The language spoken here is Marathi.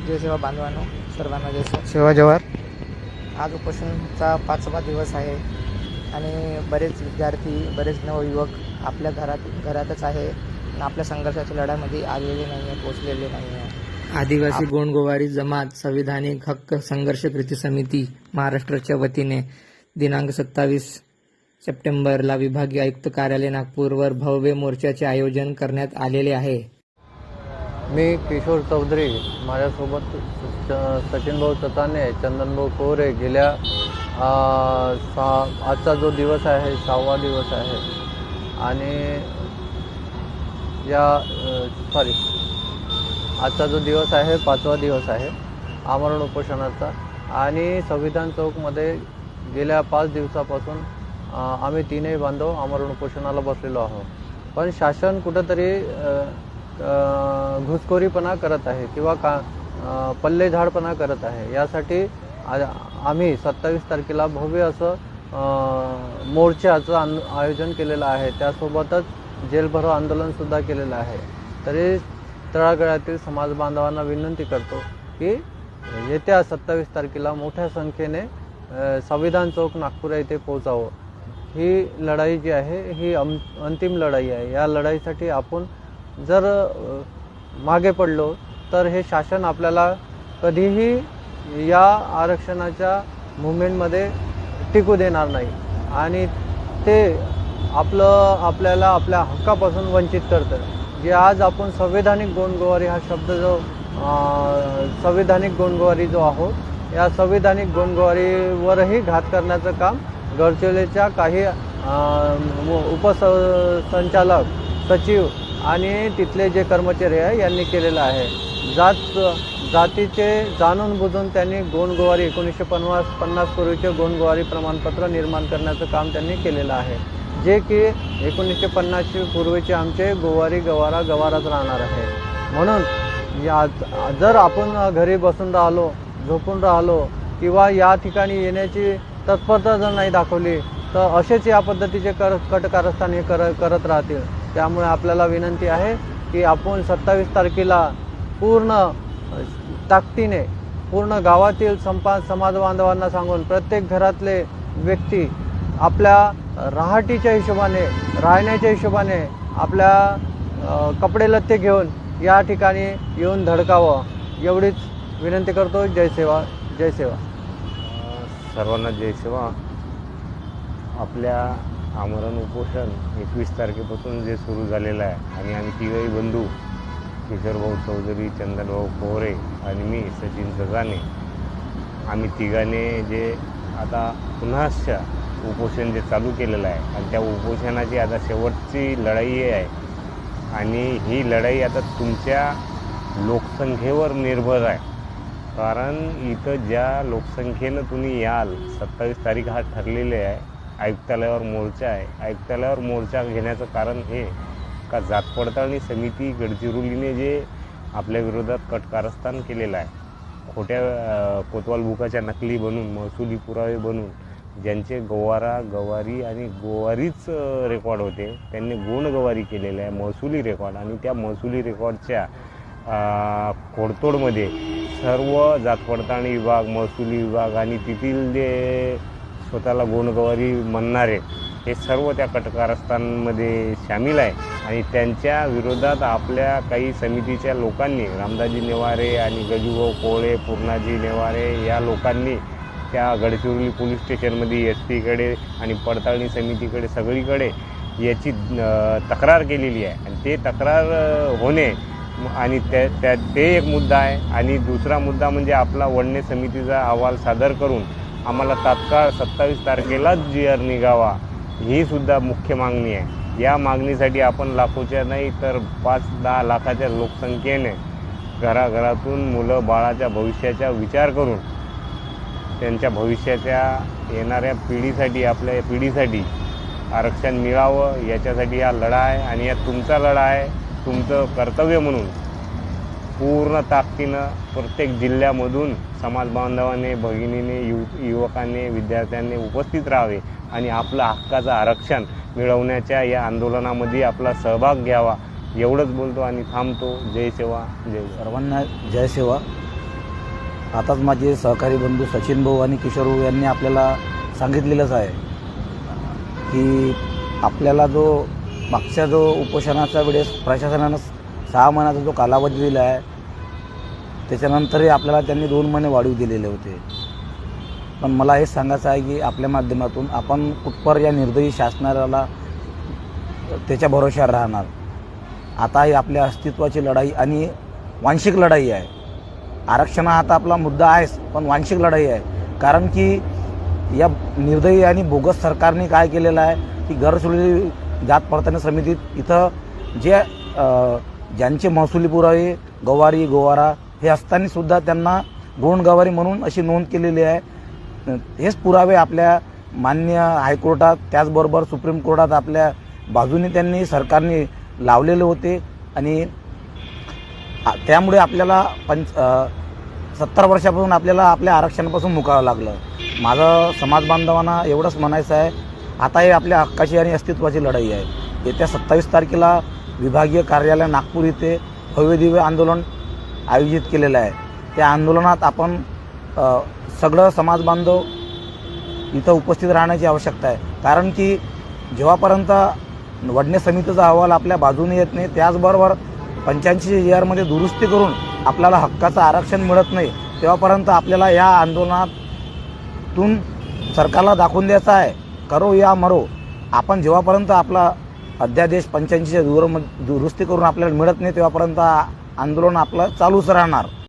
जय सेवा बांधवांनो, सर्वांना जय सेवा जवाहर. आज उपोषणचा 5वा दिवस आहे आणि बरेच विद्यार्थी, बरेच नवयुवक आपल्या घरातच आहे आणि आपल्या संघर्षाच्या लढ्यामध्ये आलेले नाही आहे, पोचलेले नाही आहे. आदिवासी गोंडगोवारी जमात संविधानिक हक्क संघर्ष कृती समिती महाराष्ट्राच्या वतीने दिनांक 27 सप्टेंबरला विभागीय आयुक्त कार्यालय नागपूरवर भव्य मोर्चाचे आयोजन करण्यात आलेले आहे. मी किशोर चौधरी, माझ्यासोबत सचिन भाऊ चताने, चंदन भाऊ कोरे. गेल्या आजचा जो दिवस आहे 6वा दिवस आहे आणि आजचा जो दिवस आहे 5वा दिवस आहे आमरण उपोषणाचा. आणि संविधान चौकमध्ये गेल्या 5 दिवसापासून आम्ही तीनही बांधव आमरण उपोषणाला बसलेलो आहोत. पण शासन कुठंतरी घुसखोरीपणा करत आहे किंवा पल्लेझाडपणा करत आहे. यासाठी आम्ही 27 तारखेला भव्य असं मोर्चाचं आयोजन केलेलं आहे. त्यासोबतच जेलभरो आंदोलनसुद्धा केलेलं आहे. तरी तळागाळातील समाज बांधवांना विनंती करतो की येत्या 27 तारखेला मोठ्या संख्येने संविधान चौक नागपूर येथे पोहोचावं. ही लढाई जी आहे ही अंतिम लढाई आहे. या लढाईसाठी आपण जर मागे पडलो तर हे शासन आपल्याला कधीही या आरक्षणाच्या मुवमेंटमध्ये टिकू देणार नाही आणि ते आपल्याला आपल्या हक्कापासून वंचित करतं. जे आज आपण संवैधानिक गोंडगोवारी हा शब्द जो संवैधानिक गोंडगोवारी जो आहोत, या संवैधानिक गोंडगोवारीवरही घात करण्याचं काम गडचिरोलीच्या काही उपसंचालक, सचिव आणि तिथले जे कर्मचारी आहे यांनी केलेलं आहे. जातीचे जाणून बुजून त्यांनी गोंडगोवारी 1950 पूर्वीचे गोंडगोवारी प्रमाणपत्र निर्माण करण्याचं काम त्यांनी केलेलं आहे. जे की 1950 पूर्वीचे आमचे गोवारी गवाराच राहणार आहे. म्हणून जर आपण घरी बसून राहिलो, झोपून राहिलो किंवा या ठिकाणी येण्याची तत्परता जर नाही दाखवली तर असेच या पद्धतीचे कटकारस्थान हे करत राहतील. त्यामुळे आपल्याला विनंती आहे की आपण 27 तारखेला पूर्ण ताकदीने पूर्ण गावातील समाज बांधवांना सांगून प्रत्येक घरातले व्यक्ती आपल्या राहटीच्या हिशोबाने, राहण्याच्या हिशोबाने आपल्या कपडे लत्ते घेऊन या ठिकाणी येऊन धडकावं, एवढीच विनंती करतो. जय सेवा, जय सेवा. सर्वांना जय सेवा. आपल्या आमरण उपोषण 21 तारखेपासून जे सुरू झालेलं आहे आणि आम्ही तिघही बंधू किशोरभाऊ चौधरी, चंदनभाऊ कोरे आणि मी सचिन चताने, आम्ही तिघाने जे आता पुन्हा उपोषण जे चालू केलेलं आहे आणि त्या उपोषणाची आता शेवटची लढाई आहे. आणि ही लढाई आता तुमच्या लोकसंख्येवर निर्भर आहे. कारण इथं ज्या लोकसंख्येनं तुम्ही याल, 27 तारीख हा ठरलेले आहे. आयुक्तालयावर मोर्चा आहे. आयुक्तालयावर मोर्चा घेण्याचं कारण हे का जात पडताळणी समिती गडचिरोलीने जे आपल्या विरोधात कटकारस्थान केलेलं आहे, खोट्या कोतवाल बुकाच्या नकली बनून, महसुली पुरावे बनून ज्यांचे गवारी आणि गोवारीच रेकॉर्ड होते त्यांनी गोंडगोवारी केलेलं आहे, महसुली रेकॉर्ड. आणि त्या महसुली रेकॉर्डच्या खोडतोडमध्ये सर्व जात पडताळणी विभाग, महसुली विभाग आणि तेथील जे स्वतःला गोंडगोवारी म्हणणारे हे सर्व त्या कटकारस्थानमध्ये सामील आहे. आणि त्यांच्या विरोधात आपल्या काही समितीच्या लोकांनी, रामदाजी नेवारे आणि गजूभाऊ कोळे, पूर्णाजी नेवारे या लोकांनी त्या गडचिरोली पोलीस स्टेशनमध्ये SP कडे आणि पडताळणी समितीकडे सगळीकडे याची तक्रार केलेली आहे. आणि ते तक्रार होणे आणि ते एक मुद्दा आहे. आणि दुसरा मुद्दा म्हणजे आपला वडणे समितीचा अहवाल सादर करून आम्हाला तात्काळ 27 तारखेलाच GR निघावा, ही सुद्धा मुख्य मागणी आहे. या मागणीसाठी आपण लाखोच्या नाही तर 5-10 लाखाच्या लोकसंख्येने घराघरातून मुलं बाळाच्या भविष्याचा विचार करून त्यांच्या भविष्याच्या येणाऱ्या पिढीसाठी, आपल्या पिढीसाठी आरक्षण मिळावं, याच्यासाठी हा लढा आहे. आणि या तुमचा लढा आहे. तुमचं कर्तव्य म्हणून पूर्ण ताकदीनं प्रत्येक जिल्ह्यामधून समाज बांधवाने, भगिनीने, युवकांनी, विद्यार्थ्यांनी उपस्थित राहावे आणि आपलं हक्काचं आरक्षण मिळवण्याच्या या आंदोलनामध्ये आपला सहभाग घ्यावा, एवढंच बोलतो आणि थांबतो. जय सेवा, जय. सर्वांना जय सेवा. आताच माझे सहकारी बंधू सचिन भाऊ आणि किशोर भाऊ यांनी आपल्याला सांगितलेलंच आहे की आपल्याला जो मागच्या जो उपोषणाच्या वेळेस प्रशासनानं 6 महिन्याचा जो कालावधी दिला आहे त्याच्यानंतरही आपल्याला त्यांनी 2 महिने वाढीव दिलेले होते. पण मला हे सांगायचं आहे की आपल्या माध्यमातून आपण कुठपर या निर्दयी शासनाला त्याच्या भरोश्यावर राहणार. आता ही आपल्या अस्तित्वाची लढाई आणि वांशिक लढाई आहे. आरक्षण हा आता आपला मुद्दा आहेच, पण वांशिक लढाई आहे. कारण की या निर्दयी आणि बोगस सरकारने काय केलेलं आहे की गरजुळलेली जात पडताळणी समितीत इथं जे ज्यांचे महसुली पुरावे गवारी गोवारा हे असताना सुद्धा त्यांना गोंडगवारी म्हणून अशी नोंद केलेली आहे. हेच पुरावे आपल्या मान्य हायकोर्टात त्याचबरोबर सुप्रीम कोर्टात आपल्या बाजूने त्यांनी सरकारने लावलेले होते आणि त्यामुळे आपल्याला 70 वर्षापासून आपल्याला आपल्या आरक्षणापासून मुकावं लागलं. माझं समाज बांधवांना एवढंच म्हणायचं आहे, आता हे आपल्या हक्काची आणि अस्तित्वाची लढाई आहे. येत्या 27 तारखेला विभागीय कार्यालय नागपूर इथे भव्यदिव्य आंदोलन आयोजित केलेलं आहे. त्या आंदोलनात आपण सगळं समाज बांधव इथं उपस्थित राहण्याची आवश्यकता आहे. कारण की जेव्हापर्यंत वडणे समितीचा अहवाल आपल्या बाजूने येत नाही, त्याचबरोबर 85 JR दुरुस्ती करून आपल्याला हक्काचं आरक्षण मिळत नाही, तेव्हापर्यंत आपल्याला या आंदोलनातून सरकारला दाखवून द्यायचं आहे करो या मरो. आपण जेव्हापर्यंत आपला अध्यादेश 85 दुरुस्ती करून आपल्याला मिळत नाही तेव्हापर्यंत आंदोलन आपलं चालूच राहणार.